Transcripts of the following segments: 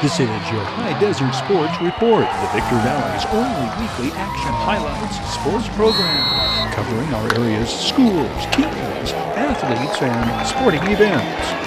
This is your Hdsr Sports Report, the Victor Valley's only weekly action highlights sports program, covering our area's schools, teams, athletes, and sporting events.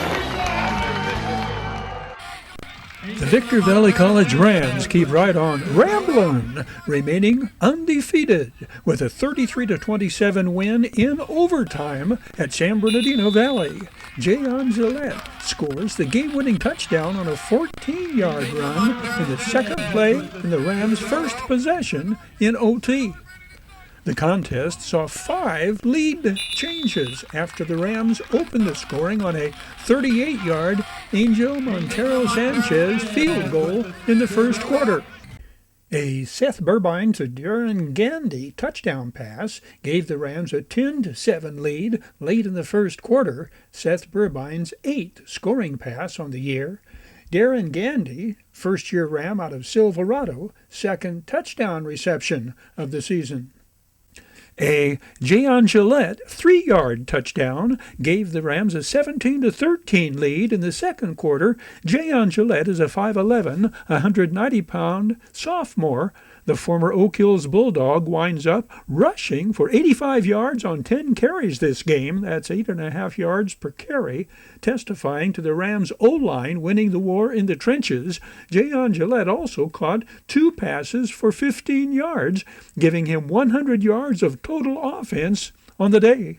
The Victor Valley College Rams keep right on ramblin', remaining undefeated with a 33-27 win in overtime at San Bernardino Valley. Jayon Gillette scores the game-winning touchdown on a 14-yard run in the second play in the Rams' first possession in OT. The contest saw 5 lead changes after the Rams opened the scoring on a 38-yard Angel Montero Sanchez field goal in the first quarter. A Seth Burbine to Darren Gandy touchdown pass gave the Rams a 10-7 lead late in the first quarter, Seth Burbine's 8th scoring pass on the year. Darren Gandy, first-year Ram out of Silverado, second touchdown reception of the season. A Jayon Gillette 3-yard touchdown gave the Rams a 17-13 lead in the second quarter. Jayon Gillette is a 5'11", 190-pound sophomore. The former Oak Hills Bulldog winds up rushing for 85 yards on 10 carries this game. That's 8.5 yards per carry, testifying to the Rams' O-line winning the war in the trenches. Jayon Gillette also caught 2 passes for 15 yards, giving him 100 yards of total offense on the day.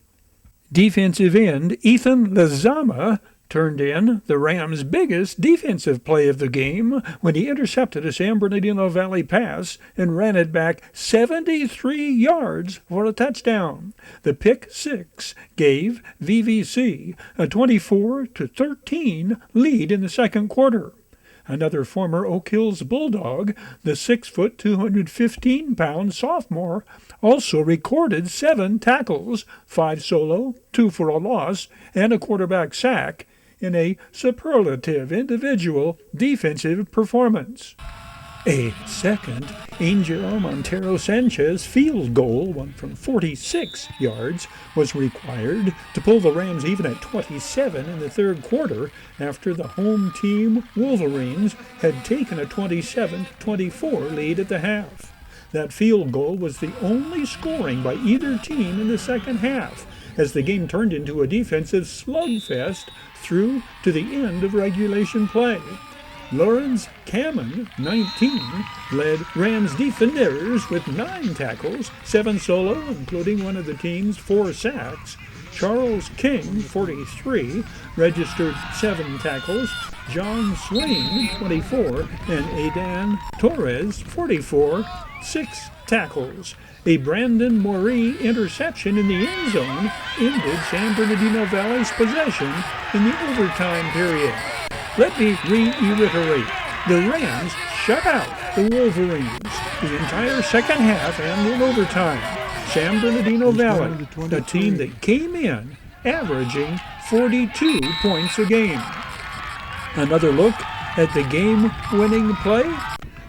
Defensive end Ethan Lezama turned in the Rams' biggest defensive play of the game when he intercepted a San Bernardino Valley pass and ran it back 73 yards for a touchdown. The pick six gave VVC a 24-13 lead in the second quarter. Another former Oak Hills Bulldog, the 6', 215-pound sophomore, also recorded 7 tackles, 5 solo, 2 for a loss, and a quarterback sack in a superlative individual defensive performance. A second Angel Montero Sanchez field goal, one from 46 yards, was required to pull the Rams even at 27 in the third quarter after the home team Wolverines had taken a 27-24 lead at the half. That field goal was the only scoring by either team in the second half, as the game turned into a defensive slugfest through to the end of regulation play. Lawrence Kameron, 19, led Rams defenders with 9 tackles, 7 solo, including one of the team's 4 sacks. Charles King, 43, registered 7 tackles. John Swain, 24, and Aidan Torres, 44, 6 tackles. A Brandon Moree interception in the end zone ended San Bernardino Valley's possession in the overtime period. Let me reiterate. The Rams shut out the Wolverines the entire second half and in overtime. San Bernardino Valley, a team that came in averaging 42 points a game. Another look at the game-winning play.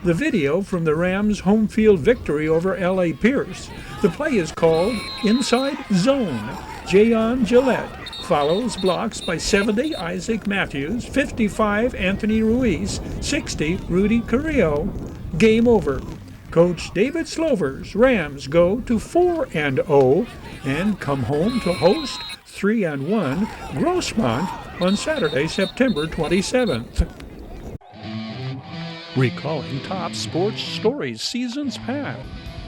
The video from the Rams' home field victory over L.A. Pierce. The play is called Inside Zone. Jayon Gillette follows blocks by 70 Isaac Matthews, 55 Anthony Ruiz, 60 Rudy Carrillo. Game over. Coach David Slover's Rams go to 4-0 and come home to host 3-1 Grossmont on Saturday, September 27th. Recalling top sports stories seasons past,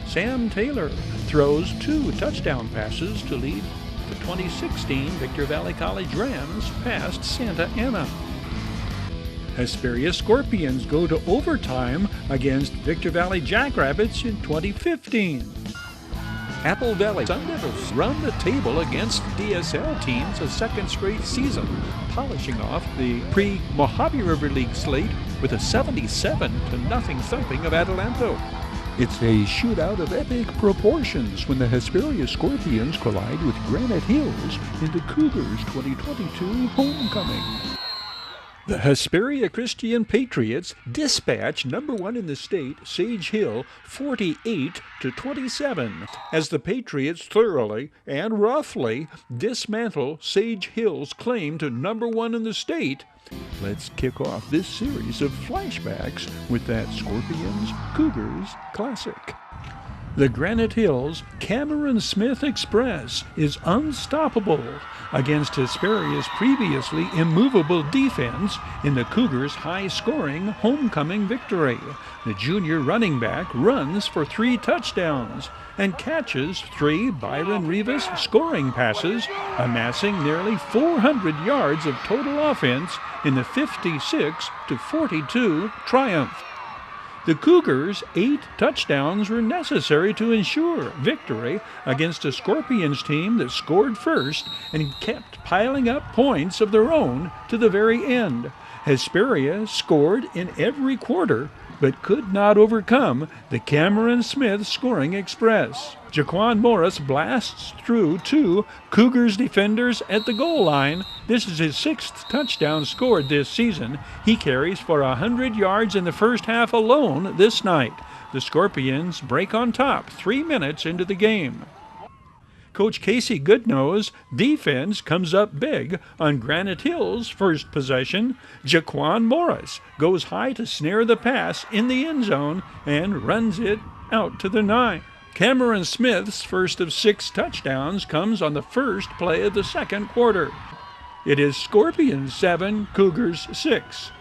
Sam Taylor throws 2 touchdown passes to lead the 2016 Victor Valley College Rams past Santa Ana. Hesperia Scorpions go to overtime against Victor Valley Jackrabbits in 2015. Apple Valley Sun Devils run the table against DSL teams a second straight season, polishing off the pre-Mojave River League slate with a 77-0 thumping of Adelanto. It's a shootout of epic proportions when the Hesperia Scorpions collide with Granite Hills in the Cougars' 2022 homecoming. The Hesperia Christian Patriots dispatch number 1 in the state, Sage Hill, 48-27, as the Patriots thoroughly and roughly dismantle Sage Hill's claim to number 1 in the state. Let's kick off this series of flashbacks with that Scorpions Cougars classic. The Granite Hills Kameron Smith Express is unstoppable against Hesperia's previously immovable defense in the Cougars' high-scoring homecoming victory. The junior running back runs for 3 touchdowns and catches 3 Byron Rivas scoring passes, amassing nearly 400 yards of total offense in the 56-42 triumph. The Cougars' 8 touchdowns were necessary to ensure victory against a Scorpions team that scored first and kept piling up points of their own to the very end. Hesperia scored in every quarter, but could not overcome the Kameron Smith scoring express. Jaquan Morris blasts through 2 Cougars defenders at the goal line. This is his 6th touchdown scored this season. He carries for 100 yards in the first half alone this night. The Scorpions break on top 3 minutes into the game. Coach Casey Goodnose' defense comes up big on Granite Hills' first possession. Jaquan Morris goes high to snare the pass in the end zone and runs it out to the 9. Kameron Smith's first of 6 touchdowns comes on the first play of the second quarter. It is Scorpions 7, Cougars 6.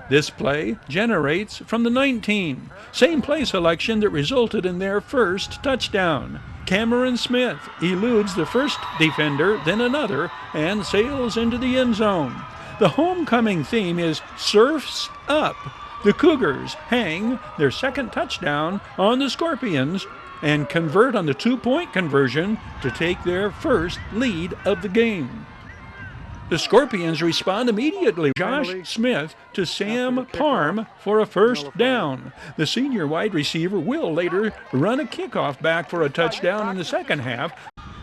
This play generates from the 19. Same play selection that resulted in their first touchdown. Kameron Smith eludes the first defender, then another, and sails into the end zone. The homecoming theme is Surfs Up. The Cougars hang their second touchdown on the Scorpions and convert on the 2-point conversion to take their first lead of the game. The Scorpions respond immediately. Josh Smith to Sam Parm for a first down. The senior wide receiver will later run a kickoff back for a touchdown in the second half.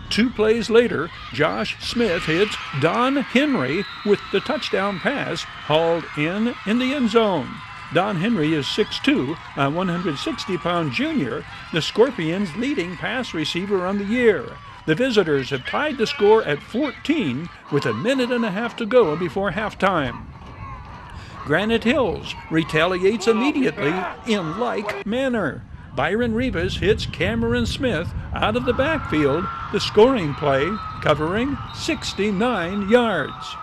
2 plays later, Josh Smith hits Don Henry with the touchdown pass hauled in the end zone. Don Henry is 6'2", a 160-pound junior, the Scorpions' leading pass receiver on the year. The visitors have tied the score at 14 with a minute and a half to go before halftime. Granite Hills retaliates immediately in like manner. Byron Rivas hits Kameron Smith out of the backfield, the scoring play covering 69 yards.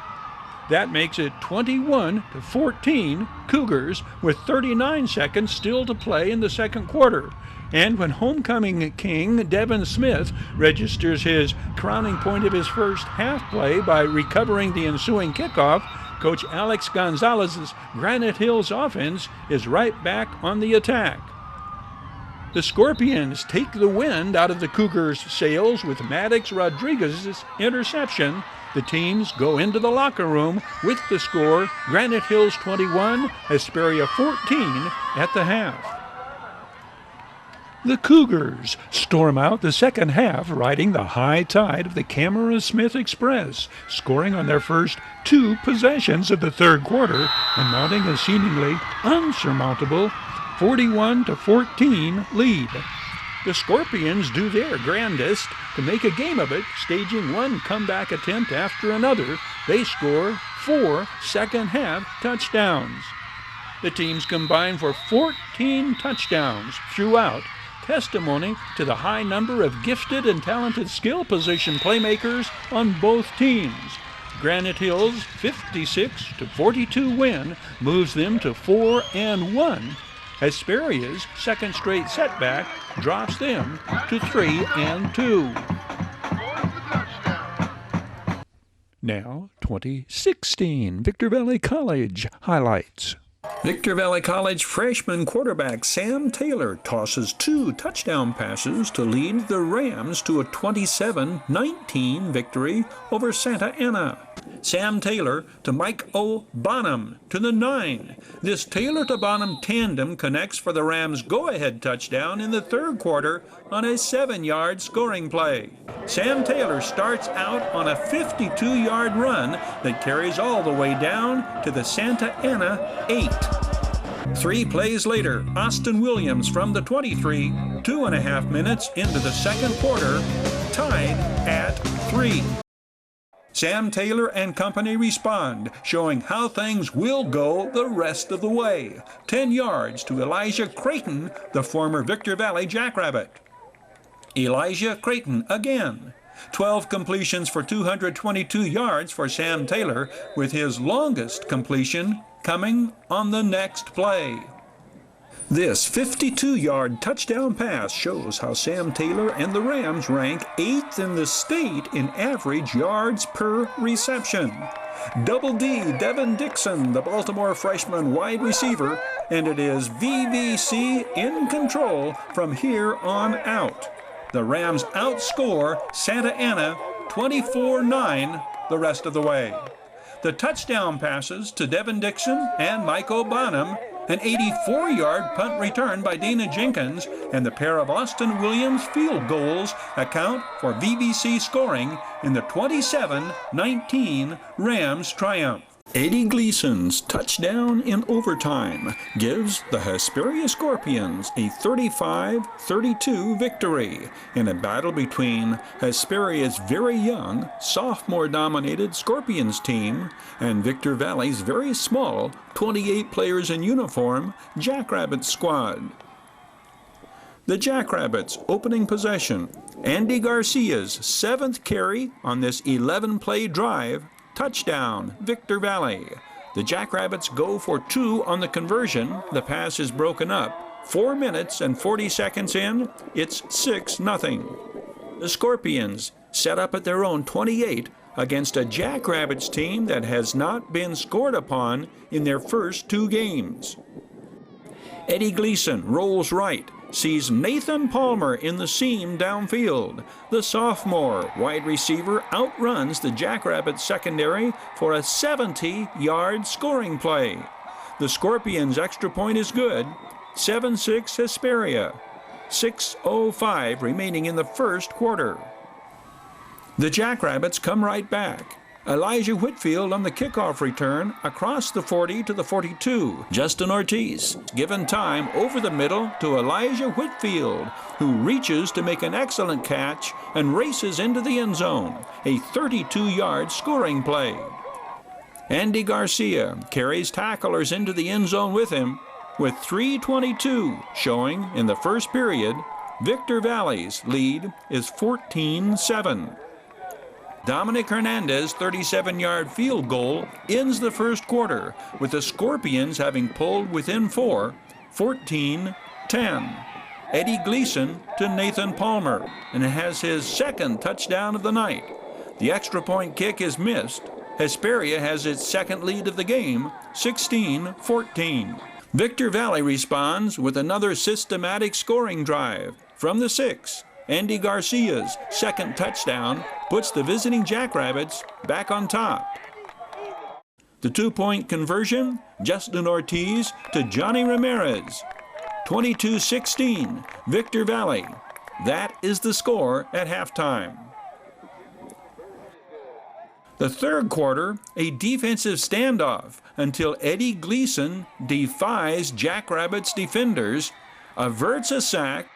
That makes it 21-14 Cougars with 39 seconds still to play in the second quarter. And when homecoming king Devin Smith registers his crowning point of his first half play by recovering the ensuing kickoff, Coach Alex Gonzalez's Granite Hills offense is right back on the attack. The Scorpions take the wind out of the Cougars' sails with Maddox Rodriguez's interception. The teams go into the locker room with the score Granite Hills 21, Hesperia 14 at the half. The Cougars storm out the second half, riding the high tide of the Kameron Smith Express, scoring on their first 2 possessions of the third quarter and mounting a seemingly unsurmountable 41-14 lead. The Scorpions do their grandest to make a game of it, staging one comeback attempt after another. They score 4 second-half touchdowns. The teams combine for 14 touchdowns throughout, testimony to the high number of gifted and talented skill position playmakers on both teams. Granite Hills' 56-42 win moves them to 4-1. Hesperia's second straight setback drops them to 3-2. Now, 2016 Victor Valley College highlights. Victor Valley College freshman quarterback Sam Taylor tosses 2 touchdown passes to lead the Rams to a 27-19 victory over Santa Ana. Sam Taylor to Mike O. Bonham to the 9. This Taylor to Bonham tandem connects for the Rams' go-ahead touchdown in the third quarter on a 7-yard scoring play. Sam Taylor starts out on a 52-yard run that carries all the way down to the Santa Ana 8. 3 plays later, Austin Williams from the 23, 2.5 minutes into the second quarter, tied at 3. Sam Taylor and company respond, showing how things will go the rest of the way. 10 yards to Elijah Creighton, the former Victor Valley Jackrabbit. Elijah Creighton again. 12 completions for 222 yards for Sam Taylor, with his longest completion coming on the next play. This 52-yard touchdown pass shows how Sam Taylor and the Rams rank 8th in the state in average yards per reception. Double D, Devin Dixon, the Baltimore freshman wide receiver, and it is VVC in control from here on out. The Rams outscore Santa Ana 24-9 the rest of the way. The touchdown passes to Devin Dixon and Mike O'Bonham, an 84-yard punt return by Dana Jenkins, and the pair of Austin Williams field goals account for VVC scoring in the 27-19 Rams triumph. Eddie Gleason's touchdown in overtime gives the Hesperia Scorpions a 35-32 victory in a battle between Hesperia's very young, sophomore-dominated Scorpions team and Victor Valley's very small, 28 players in uniform, Jackrabbits squad. The Jackrabbits opening possession. Andy Garcia's 7th carry on this 11-play drive. Touchdown, Victor Valley. The Jackrabbits go for 2 on the conversion. The pass is broken up. 4 minutes and 40 seconds in, it's 6-0. The Scorpions set up at their own 28 against a Jackrabbits team that has not been scored upon in their first 2 games. Eddie Gleason rolls right, sees Nathan Palmer in the seam downfield. The sophomore wide receiver outruns the Jackrabbits secondary for a 70-yard scoring play. The Scorpions' extra point is good. 7-6 Hesperia. 6:05 remaining in the first quarter. The Jackrabbits come right back. Elijah Whitfield on the kickoff return across the 40 to the 42. Justin Ortiz given time over the middle to Elijah Whitfield, who reaches to make an excellent catch and races into the end zone. A 32-yard scoring play. Andy Garcia carries tacklers into the end zone with him, with 3:22 showing in the first period. Victor Valley's lead is 14-7. Dominic Hernandez's 37-yard field goal ends the first quarter, with the Scorpions having pulled within 4, 14-10. Eddie Gleason to Nathan Palmer, and it has his second touchdown of the night. The extra point kick is missed. Hesperia has its second lead of the game, 16-14. Victor Valley responds with another systematic scoring drive from the 6. Andy Garcia's second touchdown puts the visiting Jackrabbits back on top. The 2-point conversion, Justin Ortiz to Johnny Ramirez. 22-16, Victor Valley. That is the score at halftime. The third quarter, a defensive standoff until Eddie Gleason defies Jackrabbits defenders, averts a sack,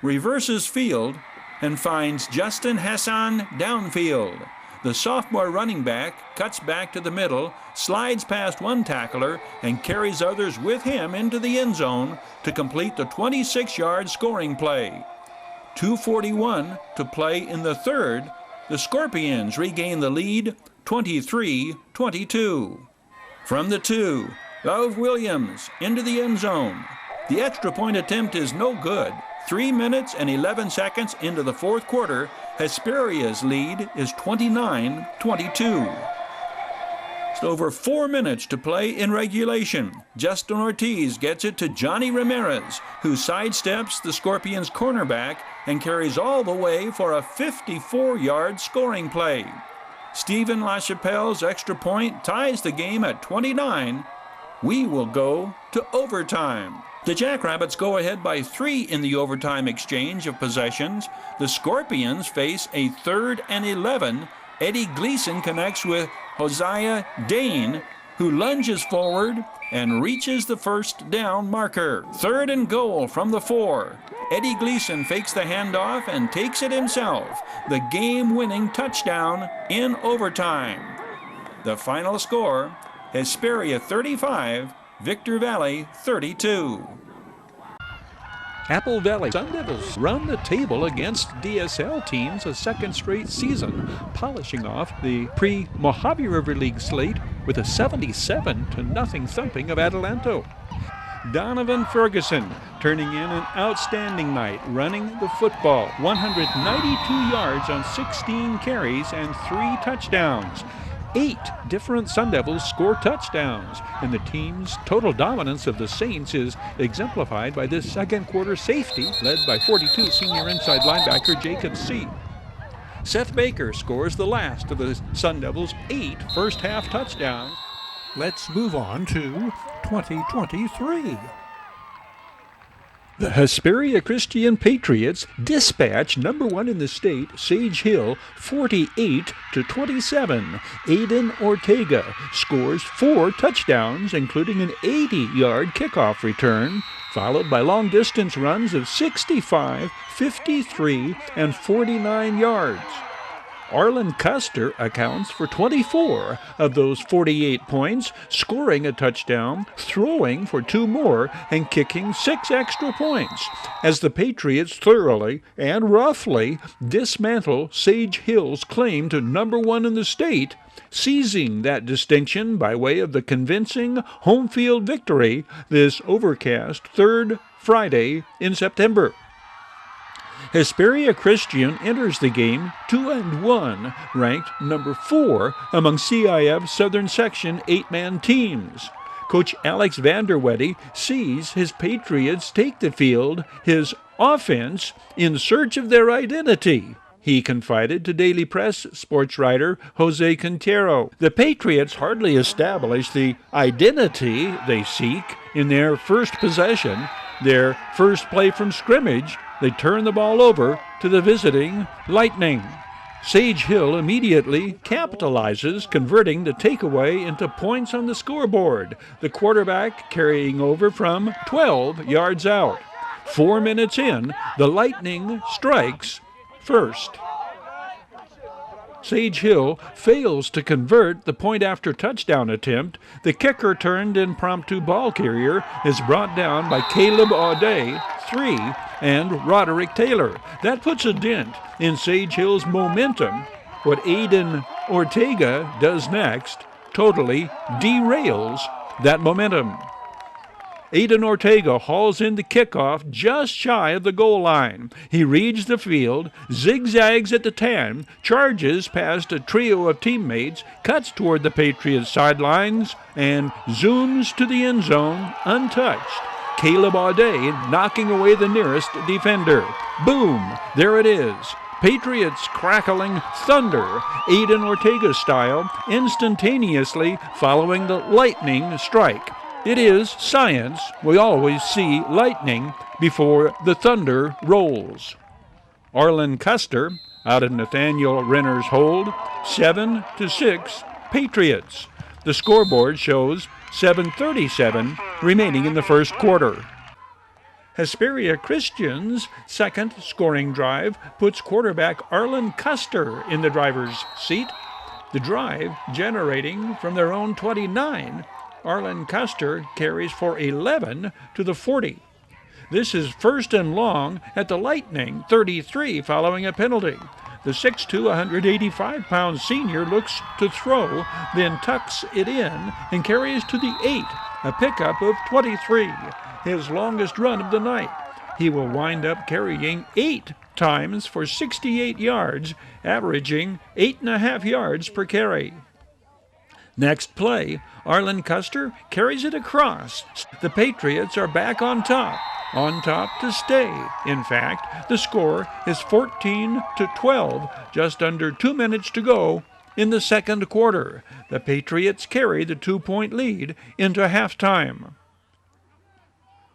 reverses field, and finds Justin Hassan downfield. The sophomore running back cuts back to the middle, slides past one tackler, and carries others with him into the end zone to complete the 26-yard scoring play. 2:41 to play in the third. The Scorpions regain the lead, 23-22. From the 2, Love Williams into the end zone. The extra point attempt is no good. 3 minutes and 11 seconds into the fourth quarter, Hesperia's lead is 29-22. It's over 4 minutes to play in regulation. Justin Ortiz gets it to Johnny Ramirez, who sidesteps the Scorpions' cornerback and carries all the way for a 54-yard scoring play. Stephen LaChapelle's extra point ties the game at 29. We will go to overtime. The Jackrabbits go ahead by 3 in the overtime exchange of possessions. The Scorpions face a 3rd and 11. Eddie Gleason connects with Hosea Dane, who lunges forward and reaches the first down marker. 3rd and goal from the 4. Eddie Gleason fakes the handoff and takes it himself. The game-winning touchdown in overtime. The final score, Hesperia 35, Victor Valley 32. Apple Valley Sun Devils run the table against DSL teams a second straight season, polishing off the pre-Mojave River League slate with a 77-0 thumping of Adelanto. Donovan Ferguson turning in an outstanding night, running the football, 192 yards on 16 carries and 3 touchdowns. 8 different Sun Devils score touchdowns, and the team's total dominance of the Saints is exemplified by this second quarter safety led by 42 senior inside linebacker Jacob C. Seth Baker scores the last of the Sun Devils' 8 first half touchdowns. Let's move on to 2023. The Hesperia Christian Patriots dispatch number 1 in the state, Sage Hill, 48-27. Aiden Ortega scores 4 touchdowns, including an 80-yard kickoff return, followed by long-distance runs of 65, 53, and 49 yards. Arlen Custer accounts for 24 of those 48 points, scoring a touchdown, throwing for 2 more, and kicking 6 extra points, as the Patriots thoroughly and roughly dismantle Sage Hill's claim to number 1 in the state, seizing that distinction by way of the convincing home field victory this overcast 3rd Friday in September. Hesperia Christian enters the game 2-1, ranked number 4 among CIF Southern Section 8-man teams. Coach Alex Vanderwedde sees his Patriots take the field, his offense, in search of their identity. He confided to Daily Press sports writer Jose Quintero. The Patriots hardly establish the identity they seek in their first possession, their first play from scrimmage. They turn the ball over to the visiting Lightning. Sage Hill immediately capitalizes, converting the takeaway into points on the scoreboard, the quarterback carrying over from 12 yards out. 4 minutes in, the Lightning strikes first. Sage Hill fails to convert the point-after touchdown attempt. The kicker-turned impromptu ball carrier is brought down by Caleb Audet, 3, and Roderick Taylor. That puts a dent in Sage Hill's momentum. What Aiden Ortega does next totally derails that momentum. Aiden Ortega hauls in the kickoff just shy of the goal line. He reads the field, zigzags at the 10, charges past a trio of teammates, cuts toward the Patriots' sidelines, and zooms to the end zone untouched. Caleb Audet knocking away the nearest defender. Boom! There it is. Patriots crackling thunder, Aiden Ortega style, instantaneously following the lightning strike. It is science. We always see lightning before the thunder rolls. Arlen Custer out of Nathaniel Renner's hold, 7-6 Patriots. The scoreboard shows 7:37 remaining in the first quarter. Hesperia Christian's second scoring drive puts quarterback Arlen Custer in the driver's seat. The drive generating from their own 29. Arlen Custer carries for 11 to the 40. This is first and long at the Lightning, 33, following a penalty. The 6'2", 185-pound senior looks to throw, then tucks it in and carries to the 8, a pickup of 23, his longest run of the night. He will wind up carrying 8 times for 68 yards, averaging 8.5 yards per carry. Next play, Arlen Custer carries it across. The Patriots are back on top to stay. In fact, the score is 14-12, just under 2 minutes to go in the second quarter. The Patriots carry the 2-point lead into halftime.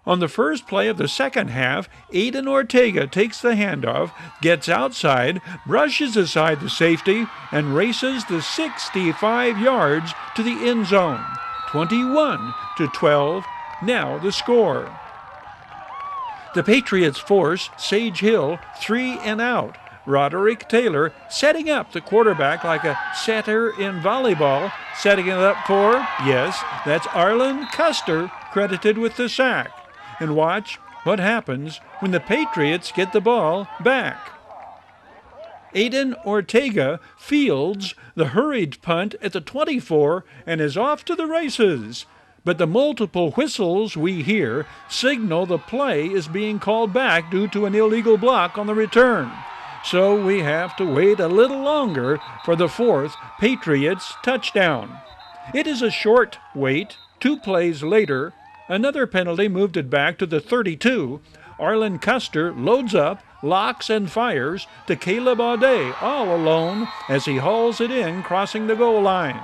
On the first play of the second half, Aiden Ortega takes the handoff, gets outside, brushes aside the safety, and races the 65 yards to the end zone. 21-12, now the score. The Patriots force Sage Hill 3 and out. Roderick Taylor setting up the quarterback like a setter in volleyball, setting it up for, yes, that's Arlen Custer, credited with the sack. And watch what happens when the Patriots get the ball back. Aiden Ortega fields the hurried punt at the 24 and is off to the races. But the multiple whistles we hear signal the play is being called back due to an illegal block on the return. So we have to wait a little longer for the fourth Patriots touchdown. It is a short wait. 2 plays later, another penalty moved it back to the 32. Arlen Custer loads up, locks and fires to Caleb Audet all alone as he hauls it in, crossing the goal line.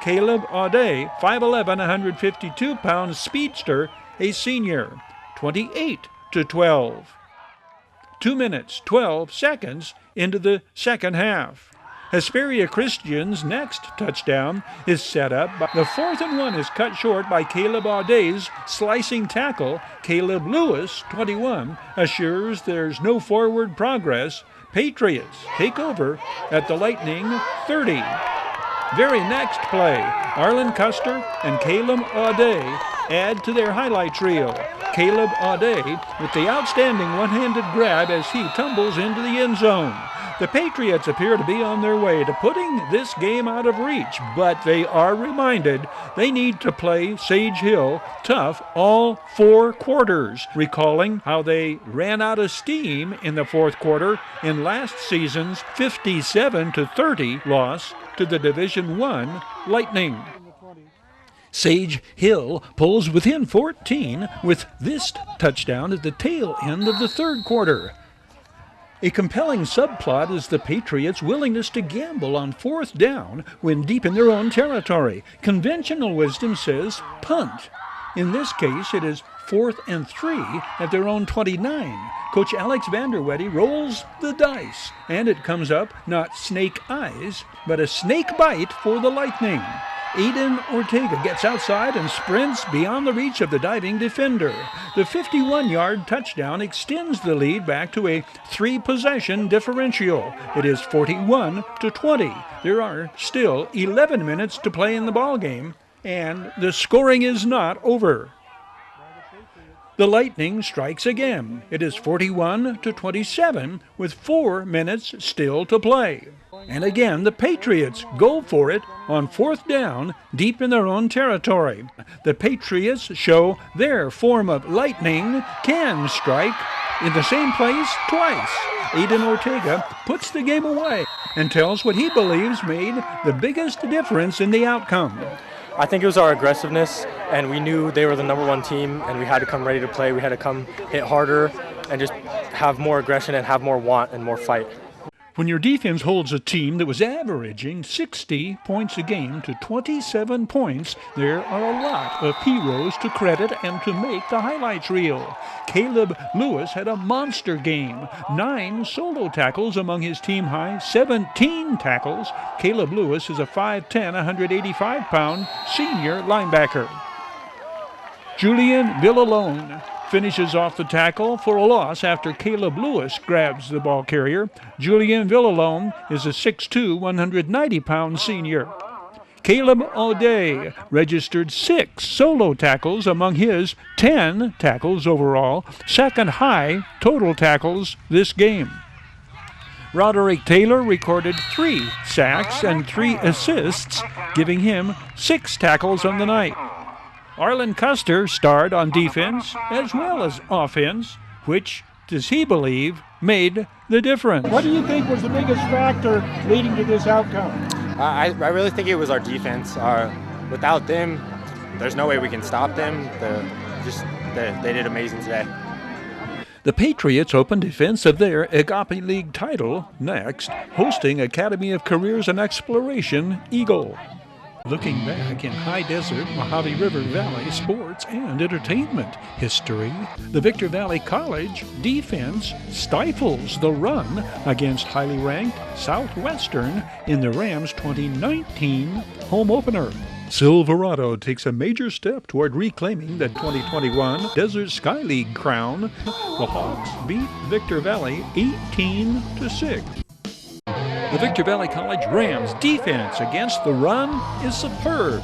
Caleb Audet, 5'11", 152-pound speedster, a senior, 28-12. 2 minutes, 12 seconds into the second half. Hesperia Christian's next touchdown is set up. The 4th and 1 is cut short by Caleb Audet's slicing tackle. Caleb Lewis, 21, assures there's no forward progress. Patriots take over at the Lightning 30. Very next play, Arlen Custer and Caleb Audet add to their highlights reel. Caleb Audet with the outstanding one-handed grab as he tumbles into the end zone. The Patriots appear to be on their way to putting this game out of reach, but they are reminded they need to play Sage Hill tough all 4 quarters, recalling how they ran out of steam in the fourth quarter in last season's 57-30 loss to the Division I Lightning. Sage Hill pulls within 14 with this touchdown at the tail end of the third quarter. A compelling subplot is the Patriots' willingness to gamble on 4th down when deep in their own territory. Conventional wisdom says punt. In this case, it is 4th and 3 at their own 29. Coach Alex Vanderweddy rolls the dice, and it comes up not snake eyes, but a snake bite for the Lightning. Aiden Ortega gets outside and sprints beyond the reach of the diving defender. The 51-yard touchdown extends the lead back to a 3-possession differential. It is 41-20. There are still 11 minutes to play in the ballgame, and the scoring is not over. The Lightning strikes again. It is 41-27 with 4 minutes still to play. And again, the Patriots go for it on 4th down deep in their own territory. The Patriots show their form of lightning can strike in the same place twice. Aiden Ortega puts the game away and tells what he believes made the biggest difference in the outcome. I think it was our aggressiveness, and we knew they were the number 1 team, and we had to come ready to play. We had to come hit harder and just have more aggression and have more want and more fight. When your defense holds a team that was averaging 60 points a game to 27 points, there are a lot of heroes to credit and to make the highlights reel. Caleb Lewis had a monster game. 9 solo tackles among his team-high 17 tackles. Caleb Lewis is a 5'10", 185-pound senior linebacker. Julian Villalone finishes off the tackle for a loss after Caleb Lewis grabs the ball carrier. Julian Villalone is a 6'2", 190-pound senior. Caleb Audet registered 6 solo tackles among his 10 tackles overall, second high total tackles this game. Roderick Taylor recorded 3 sacks and 3 assists, giving him 6 tackles on the night. Arlen Custer starred on defense as well as offense, which, does he believe, made the difference. What do you think was the biggest factor leading to this outcome? I really think it was our defense. Without them, there's no way we can stop them. They did amazing today. The Patriots open defense of their Agape League title next, hosting Academy of Careers and Exploration Eagle. Looking back in high desert, Mojave River Valley sports and entertainment history, the Victor Valley College defense stifles the run against highly ranked Southwestern in the Rams' 2019 home opener. Silverado takes a major step toward reclaiming the 2021 Desert Sky League crown. The Hawks beat Victor Valley 18-6. The Victor Valley College Rams' defense against the run is superb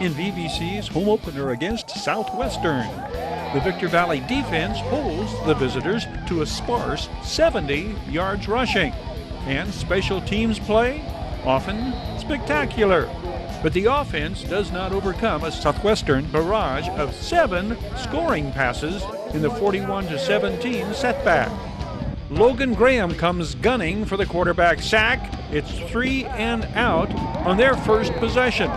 in VVC's home opener against Southwestern. The Victor Valley defense holds the visitors to a sparse 70 yards rushing, and special teams play often spectacular. But the offense does not overcome a Southwestern barrage of 7 scoring passes in the 41-17 setback. Logan Graham comes gunning for the quarterback sack. It's 3 and out on their first possession.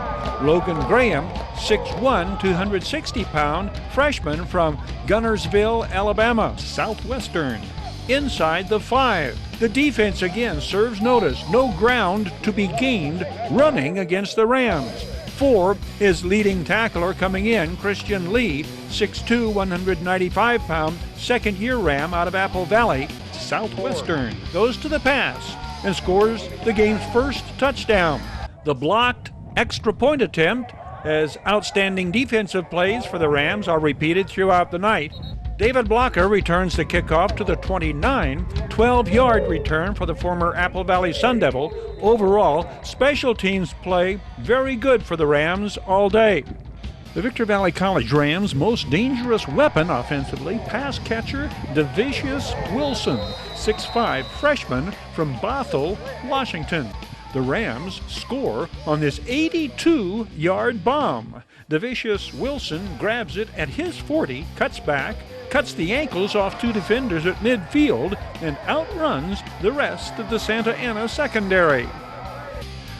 Logan Graham, 6'1", 260-pound freshman from Gunnersville, Alabama, Southwestern. Inside the 5. The defense again serves notice. No ground to be gained running against the Rams. 4 is leading tackler coming in, Christian Lee, 6'2", 195-pound, second-year Ram out of Apple Valley, Southwestern, goes to the pass and scores the game's first touchdown. The blocked extra point attempt, as outstanding defensive plays for the Rams are repeated throughout the night. David Blocker returns the kickoff to the 29, 12-yard return for the former Apple Valley Sun Devil. Overall, special teams play very good for the Rams all day. The Victor Valley College Rams' most dangerous weapon offensively, pass catcher Devicius Wilson, 6'5", freshman from Bothell, Washington. The Rams score on this 82-yard bomb. Devicius Wilson grabs it at his 40, cuts back, cuts the ankles off 2 defenders at midfield, and outruns the rest of the Santa Ana secondary.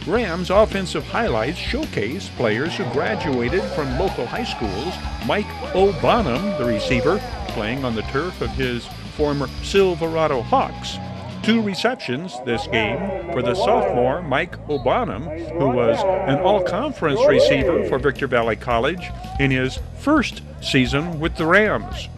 Rams offensive highlights showcase players who graduated from local high schools. Mike O'Bonham, the receiver, playing on the turf of his former Silverado Hawks. 2 receptions this game for the sophomore Mike O'Bonham, who was an all-conference receiver for Victor Valley College in his first season with the Rams.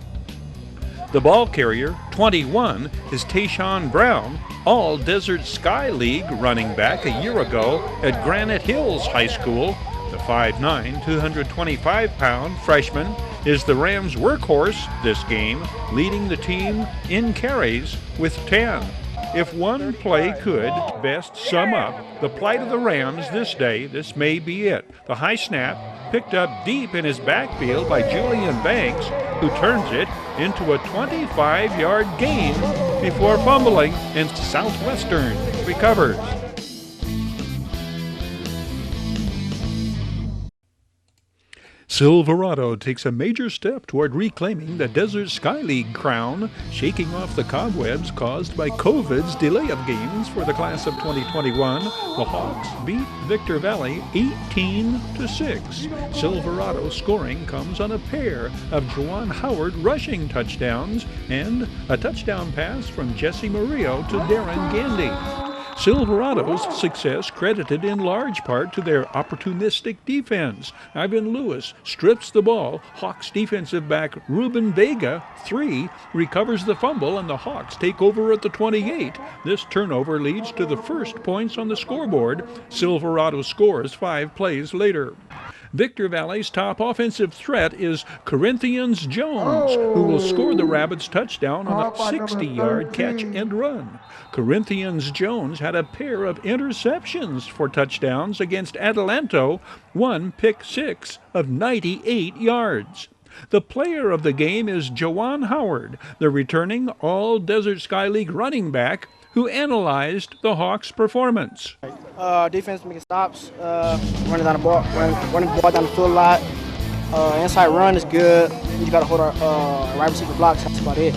The ball carrier, 21, is Tayshawn Brown, all Desert Sky League running back a year ago at Granite Hills High School. The 5'9", 225-pound freshman is the Rams' workhorse this game, leading the team in carries with 10. If one play could best sum up the plight of the Rams this day, this may be it. The high snap picked up deep in his backfield by Julian Banks, who turns it into a 25-yard gain before fumbling, and Southwestern recovers. Silverado takes a major step toward reclaiming the Desert Sky League crown, shaking off the cobwebs caused by COVID's delay of games for the class of 2021. The Hawks beat Victor Valley 18-6. Silverado scoring comes on a pair of Juwan Howard rushing touchdowns and a touchdown pass from Jesse Murillo to Darren Gandy. Silverado's success credited in large part to their opportunistic defense. Ivan Lewis strips the ball. Hawks defensive back Ruben Vega, 3, recovers the fumble, and the Hawks take over at the 28. This turnover leads to the first points on the scoreboard. Silverado scores 5 plays later. Victor Valley's top offensive threat is Corinthians Jones, who will score the Rabbits' touchdown on a 60-yard catch and run. Corinthians Jones had a pair of interceptions for touchdowns against Adelanto, 1 pick 6 of 98 yards. The player of the game is Juwan Howard, the returning All-Desert Sky League running back, who analyzed the Hawks' performance. Defense making stops, running down the ball, running the ball down the field a lot. Inside run is good. You got to hold our right receiver blocks. That's about it.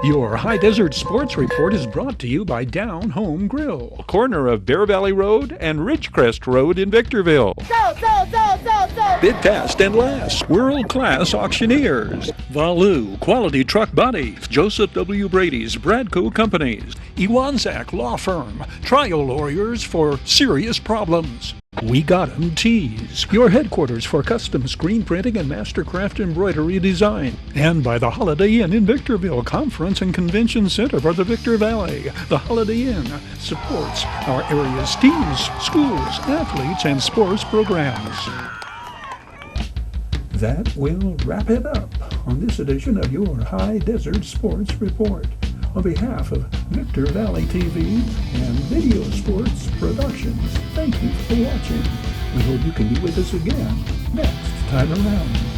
Your High Desert Sports Report is brought to you by Down Home Grill, corner of Bear Valley Road and Ridgecrest Road in Victorville. Bid fast and last, world-class auctioneers. Valu, Quality Truck Bodies, Joseph W. Brady's Bradco Companies, Iwanzak Law Firm, trial lawyers for serious problems. We Got 'em Tees, your headquarters for custom screen printing and mastercraft embroidery design. And by the Holiday Inn in Victorville, Conference and Convention Center for the Victor Valley. The Holiday Inn supports our area's teams, schools, athletes, and sports programs. That will wrap it up on this edition of your High Desert Sports Report. On behalf of Victor Valley TV and Video Sports Productions, thank you for watching. We hope you can be with us again next time around.